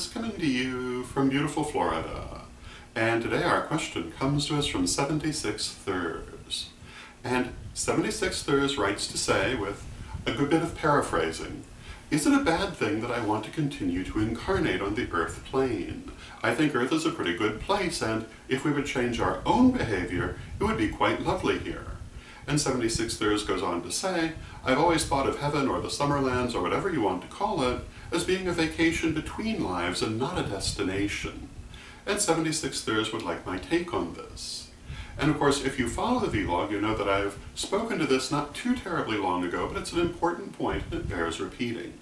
Lewis coming to you from beautiful Florida. And today our question comes to us from 76 Thurs. And 76 Thurs writes to say, with a good bit of paraphrasing, "Is it a bad thing that I want to continue to incarnate on the Earth plane? I think Earth is a pretty good place, and if we would change our own behavior, it would be quite lovely here." And 76 Thurs goes on to say, "I've always thought of heaven or the Summerlands or whatever you want to call it as being a vacation between lives and not a destination." And 76 Thurs would like my take on this. And of course, if you follow the vlog, you know that I've spoken to this not too terribly long ago, but it's an important point and it bears repeating.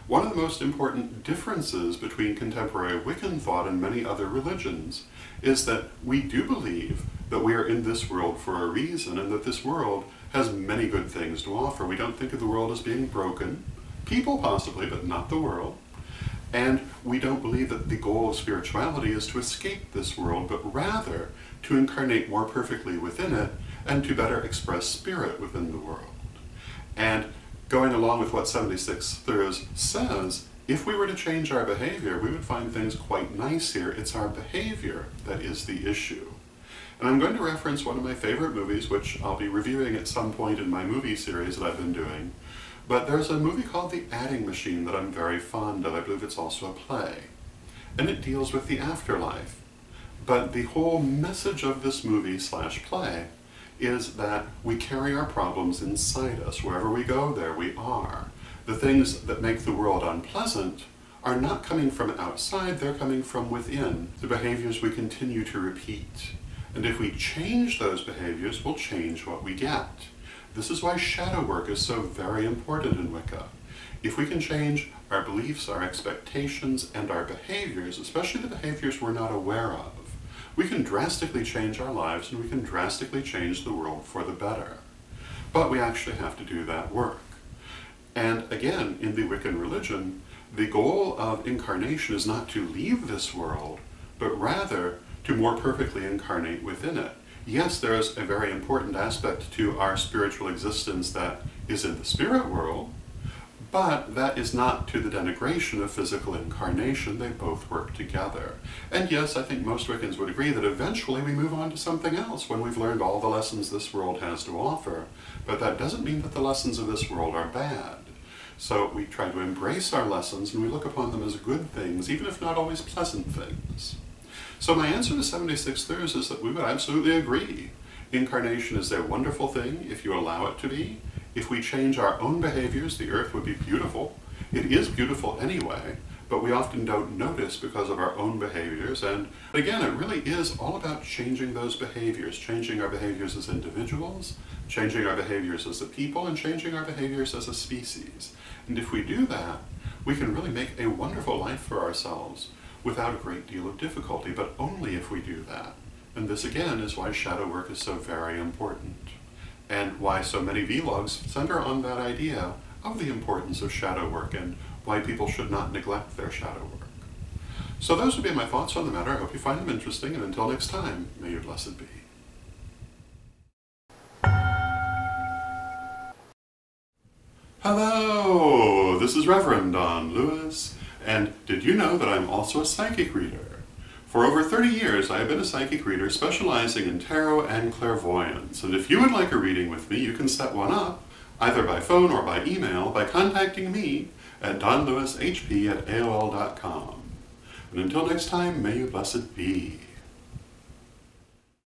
One of the most important differences between contemporary Wiccan thought and many other religions is that we do believe that we are in this world for a reason and that this world has many good things to offer. We don't think of the world as being broken. People possibly, but not the world. And we don't believe that the goal of spirituality is to escape this world, but rather to incarnate more perfectly within it and to better express spirit within the world. And going along with what 76 Thurs says, if we were to change our behavior, we would find things quite nice here. It's our behavior that is the issue. And I'm going to reference one of my favorite movies, which I'll be reviewing at some point in my movie series that I've been doing. But there's a movie called The Adding Machine that I'm very fond of. I believe it's also a play. And it deals with the afterlife. But the whole message of this movie / play is that we carry our problems inside us. Wherever we go, there we are. The things that make the world unpleasant are not coming from outside, they're coming from within, the behaviors we continue to repeat. And if we change those behaviors, we'll change what we get. This is why shadow work is so very important in Wicca. If we can change our beliefs, our expectations, and our behaviors, especially the behaviors we're not aware of, we can drastically change our lives and we can drastically change the world for the better. But we actually have to do that work. And again, in the Wiccan religion, the goal of incarnation is not to leave this world, but rather to more perfectly incarnate within it. Yes, there is a very important aspect to our spiritual existence that is in the spirit world, but that is not to the denigration of physical incarnation. They both work together. And yes, I think most Wiccans would agree that eventually we move on to something else when we've learned all the lessons this world has to offer. But that doesn't mean that the lessons of this world are bad. So we try to embrace our lessons and we look upon them as good things, even if not always pleasant things. So my answer to 76 Thurs is that we would absolutely agree. Incarnation is a wonderful thing if you allow it to be. If we change our own behaviors, the Earth would be beautiful. It is beautiful anyway, but we often don't notice because of our own behaviors. And again, it really is all about changing those behaviors, changing our behaviors as individuals, changing our behaviors as a people, and changing our behaviors as a species. And if we do that, we can really make a wonderful life for ourselves without a great deal of difficulty, but only if we do that. And this again is why shadow work is so very important, and why so many vlogs center on that idea of the importance of shadow work and why people should not neglect their shadow work. So those would be my thoughts on the matter. I hope you find them interesting, and until next time, may you blessed be. Hello, this is Reverend Don Lewis, and did you know that I'm also a psychic reader? For over 30 years, I have been a psychic reader specializing in tarot and clairvoyance, and if you would like a reading with me, you can set one up, either by phone or by email, by contacting me at donlewishp@aol.com. And until next time, may you blessed be.